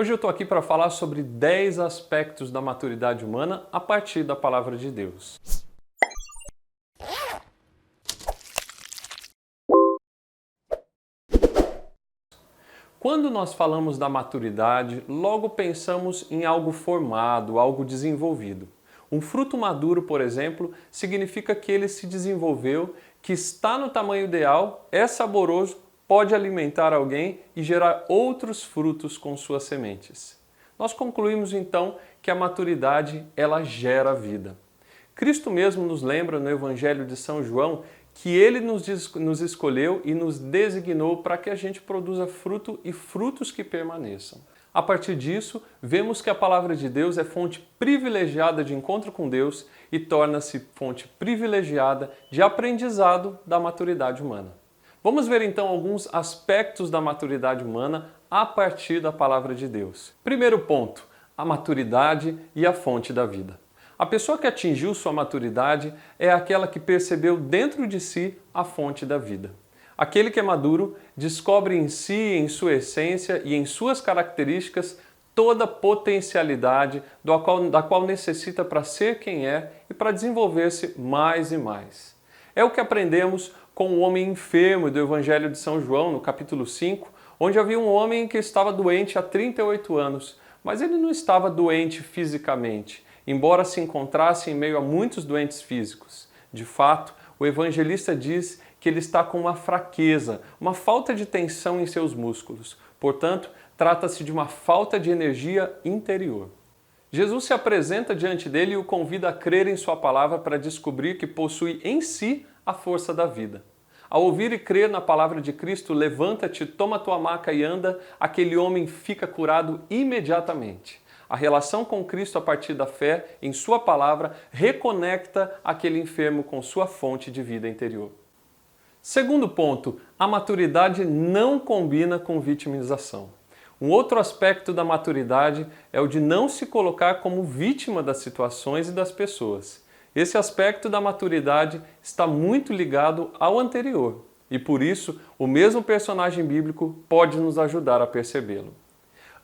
Hoje eu estou aqui para falar sobre 10 aspectos da maturidade humana a partir da Palavra de Deus. Quando nós falamos da maturidade, logo pensamos em algo formado, algo desenvolvido. Um fruto maduro, por exemplo, significa que ele se desenvolveu, que está no tamanho ideal, é saboroso, pode alimentar alguém e gerar outros frutos com suas sementes. Nós concluímos então que a maturidade, ela gera vida. Cristo mesmo nos lembra no Evangelho de São João que Ele nos escolheu e nos designou para que a gente produza fruto e frutos que permaneçam. A partir disso, vemos que a Palavra de Deus é fonte privilegiada de encontro com Deus e torna-se fonte privilegiada de aprendizado da maturidade humana. Vamos ver então alguns aspectos da maturidade humana a partir da Palavra de Deus. Primeiro ponto, a maturidade e a fonte da vida. A pessoa que atingiu sua maturidade é aquela que percebeu dentro de si a fonte da vida. Aquele que é maduro descobre em si, em sua essência e em suas características toda a potencialidade da qual necessita para ser quem é e para desenvolver-se mais e mais. É o que aprendemos com o homem enfermo do Evangelho de São João, no capítulo 5, onde havia um homem que estava doente há 38 anos, mas ele não estava doente fisicamente, embora se encontrasse em meio a muitos doentes físicos. De fato, o evangelista diz que ele está com uma fraqueza, uma falta de tensão em seus músculos. Portanto, trata-se de uma falta de energia interior. Jesus se apresenta diante dele e o convida a crer em sua palavra para descobrir que possui em si a força da vida. Ao ouvir e crer na palavra de Cristo, levanta-te, toma tua maca e anda, aquele homem fica curado imediatamente. A relação com Cristo a partir da fé em sua palavra reconecta aquele enfermo com sua fonte de vida interior. Segundo ponto, a maturidade não combina com vitimização. Um outro aspecto da maturidade é o de não se colocar como vítima das situações e das pessoas. Esse aspecto da maturidade está muito ligado ao anterior e, por isso, o mesmo personagem bíblico pode nos ajudar a percebê-lo.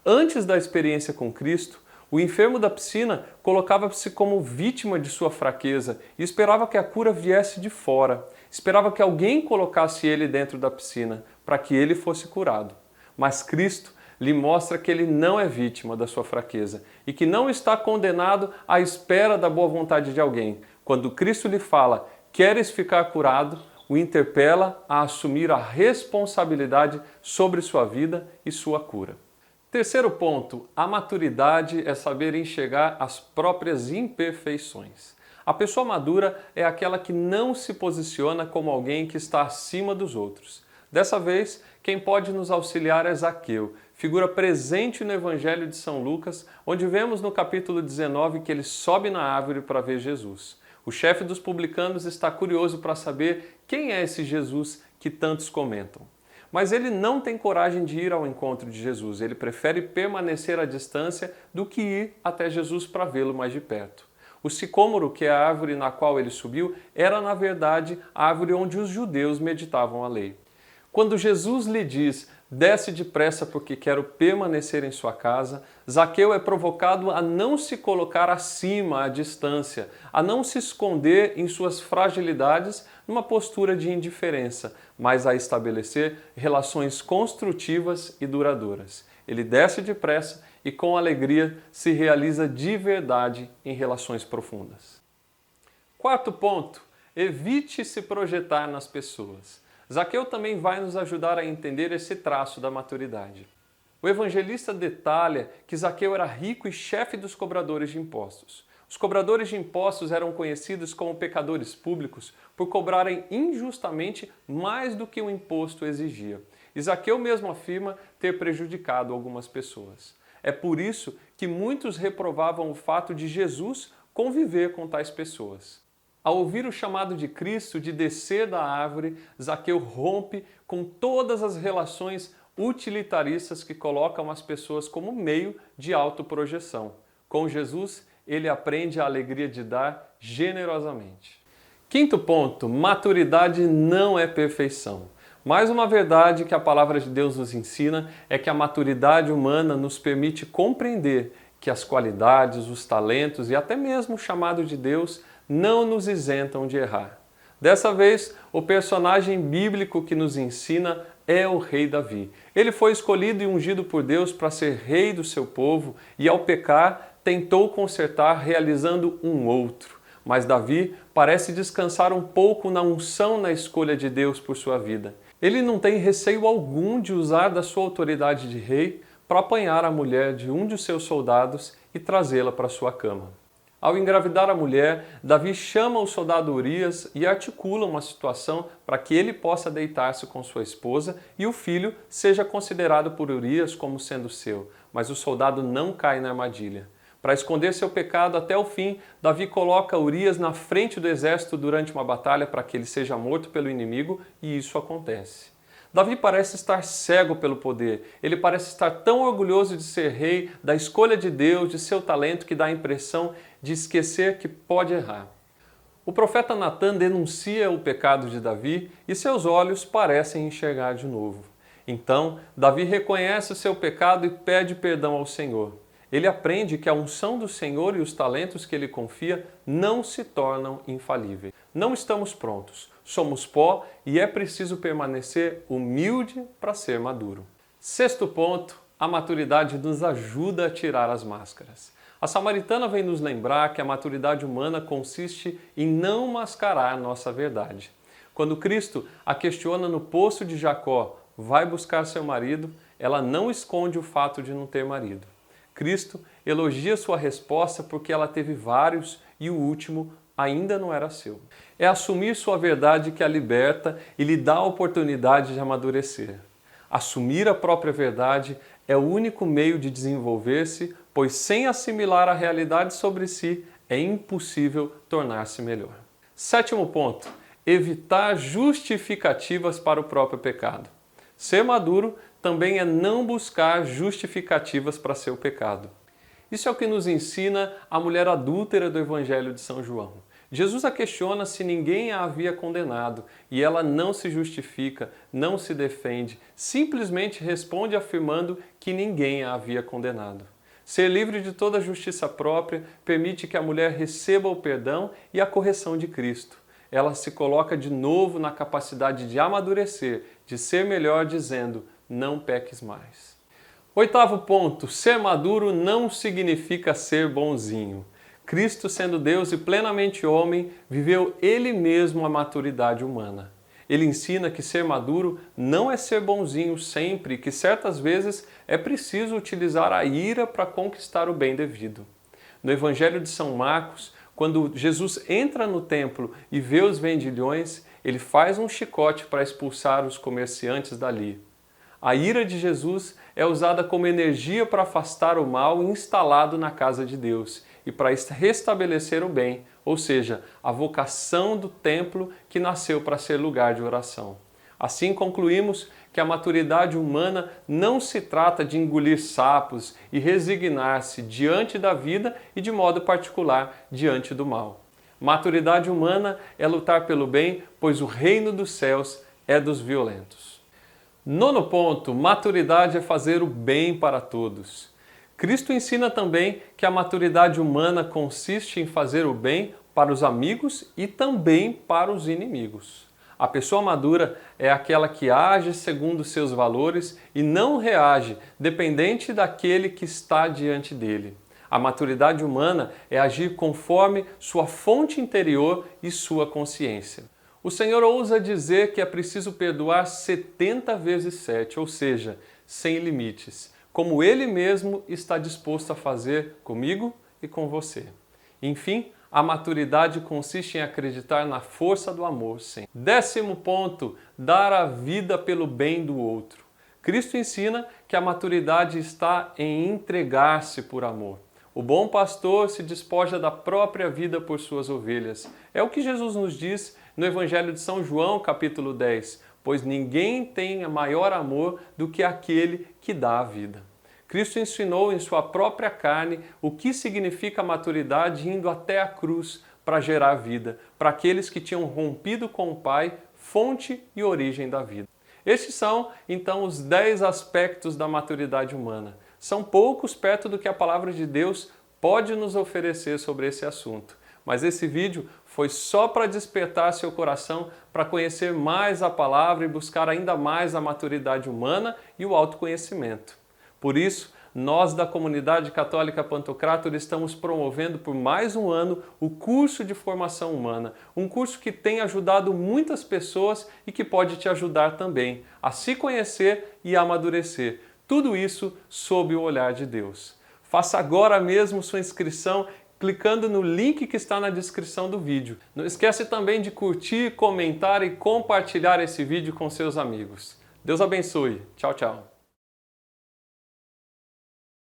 Antes da experiência com Cristo, o enfermo da piscina colocava-se como vítima de sua fraqueza e esperava que a cura viesse de fora. Esperava que alguém colocasse ele dentro da piscina para que ele fosse curado. Mas Cristo lhe mostra que ele não é vítima da sua fraqueza e que não está condenado à espera da boa vontade de alguém. Quando Cristo lhe fala, queres ficar curado, o interpela a assumir a responsabilidade sobre sua vida e sua cura. Terceiro ponto, a maturidade é saber enxergar as próprias imperfeições. A pessoa madura é aquela que não se posiciona como alguém que está acima dos outros. Dessa vez, quem pode nos auxiliar é Zaqueu, figura presente no Evangelho de São Lucas, onde vemos no capítulo 19 que ele sobe na árvore para ver Jesus. O chefe dos publicanos está curioso para saber quem é esse Jesus que tantos comentam. Mas ele não tem coragem de ir ao encontro de Jesus, ele prefere permanecer à distância do que ir até Jesus para vê-lo mais de perto. O sicômoro, que é a árvore na qual ele subiu, era na verdade a árvore onde os judeus meditavam a lei. Quando Jesus lhe diz, desce depressa porque quero permanecer em sua casa, Zaqueu é provocado a não se colocar acima, à distância, a não se esconder em suas fragilidades numa postura de indiferença, mas a estabelecer relações construtivas e duradouras. Ele desce depressa e com alegria se realiza de verdade em relações profundas. Quarto ponto, evite se projetar nas pessoas. Zaqueu também vai nos ajudar a entender esse traço da maturidade. O evangelista detalha que Zaqueu era rico e chefe dos cobradores de impostos. Os cobradores de impostos eram conhecidos como pecadores públicos por cobrarem injustamente mais do que o imposto exigia. E Zaqueu mesmo afirma ter prejudicado algumas pessoas. É por isso que muitos reprovavam o fato de Jesus conviver com tais pessoas. Ao ouvir o chamado de Cristo de descer da árvore, Zaqueu rompe com todas as relações utilitaristas que colocam as pessoas como meio de autoprojeção. Com Jesus, ele aprende a alegria de dar generosamente. Quinto ponto, maturidade não é perfeição. Mais uma verdade que a palavra de Deus nos ensina é que a maturidade humana nos permite compreender que as qualidades, os talentos e até mesmo o chamado de Deus não nos isentam de errar. Dessa vez, o personagem bíblico que nos ensina é o rei Davi. Ele foi escolhido e ungido por Deus para ser rei do seu povo e, ao pecar, tentou consertar realizando um outro. Mas Davi parece descansar um pouco na unção na escolha de Deus por sua vida. Ele não tem receio algum de usar da sua autoridade de rei para apanhar a mulher de um de seus soldados e trazê-la para sua cama. Ao engravidar a mulher, Davi chama o soldado Urias e articula uma situação para que ele possa deitar-se com sua esposa e o filho seja considerado por Urias como sendo seu, mas o soldado não cai na armadilha. Para esconder seu pecado até o fim, Davi coloca Urias na frente do exército durante uma batalha para que ele seja morto pelo inimigo, e isso acontece. Davi parece estar cego pelo poder, ele parece estar tão orgulhoso de ser rei, da escolha de Deus, de seu talento, que dá a impressão de esquecer que pode errar. O profeta Natã denuncia o pecado de Davi e seus olhos parecem enxergar de novo. Então, Davi reconhece o seu pecado e pede perdão ao Senhor. Ele aprende que a unção do Senhor e os talentos que ele confia não se tornam infalíveis. Não estamos prontos, somos pó e é preciso permanecer humilde para ser maduro. Sexto ponto, a maturidade nos ajuda a tirar as máscaras. A samaritana vem nos lembrar que a maturidade humana consiste em não mascarar nossa verdade. Quando Cristo a questiona no poço de Jacó, vai buscar seu marido, ela não esconde o fato de não ter marido. Cristo elogia sua resposta porque ela teve vários e o último ainda não era seu. É assumir sua verdade que a liberta e lhe dá a oportunidade de amadurecer. Assumir a própria verdade é o único meio de desenvolver-se, pois sem assimilar a realidade sobre si, é impossível tornar-se melhor. Sétimo ponto, evitar justificativas para o próprio pecado. Ser maduro também é não buscar justificativas para seu pecado. Isso é o que nos ensina a mulher adúltera do Evangelho de São João. Jesus a questiona se ninguém a havia condenado e ela não se justifica, não se defende, simplesmente responde afirmando que ninguém a havia condenado. Ser livre de toda justiça própria permite que a mulher receba o perdão e a correção de Cristo. Ela se coloca de novo na capacidade de amadurecer, de ser melhor, dizendo: não peques mais. Oitavo ponto, ser maduro não significa ser bonzinho. Cristo, sendo Deus e plenamente homem, viveu Ele mesmo a maturidade humana. Ele ensina que ser maduro não é ser bonzinho sempre, que certas vezes é preciso utilizar a ira para conquistar o bem devido. No Evangelho de São Marcos, quando Jesus entra no templo e vê os vendilhões, ele faz um chicote para expulsar os comerciantes dali. A ira de Jesus é usada como energia para afastar o mal instalado na casa de Deus e para restabelecer o bem, ou seja, a vocação do templo que nasceu para ser lugar de oração. Assim concluímos que a maturidade humana não se trata de engolir sapos e resignar-se diante da vida e, de modo particular, diante do mal. Maturidade humana é lutar pelo bem, pois o reino dos céus é dos violentos. Nono ponto, maturidade é fazer o bem para todos. Cristo ensina também que a maturidade humana consiste em fazer o bem para os amigos e também para os inimigos. A pessoa madura é aquela que age segundo seus valores e não reage dependente daquele que está diante dele. A maturidade humana é agir conforme sua fonte interior e sua consciência. O Senhor ousa dizer que é preciso perdoar 70 vezes 7, ou seja, sem limites, como Ele mesmo está disposto a fazer comigo e com você. Enfim, a maturidade consiste em acreditar na força do amor, sim. 10º ponto, dar a vida pelo bem do outro. Cristo ensina que a maturidade está em entregar-se por amor. O bom pastor se despoja da própria vida por suas ovelhas. É o que Jesus nos diz no Evangelho de São João, capítulo 10, pois ninguém tem maior amor do que aquele que dá a vida. Cristo ensinou em sua própria carne o que significa a maturidade, indo até a cruz para gerar vida, para aqueles que tinham rompido com o Pai, fonte e origem da vida. Estes são, então, os 10 aspectos da maturidade humana. São poucos perto do que a palavra de Deus pode nos oferecer sobre esse assunto. Mas esse vídeo foi só para despertar seu coração para conhecer mais a palavra e buscar ainda mais a maturidade humana e o autoconhecimento. Por isso, nós da comunidade católica Pantocrator estamos promovendo por mais um ano o curso de formação humana, um curso que tem ajudado muitas pessoas e que pode te ajudar também a se conhecer e amadurecer. Tudo isso sob o olhar de Deus. Faça agora mesmo sua inscrição clicando no link que está na descrição do vídeo. Não esquece também de curtir, comentar e compartilhar esse vídeo com seus amigos. Deus abençoe. Tchau, tchau.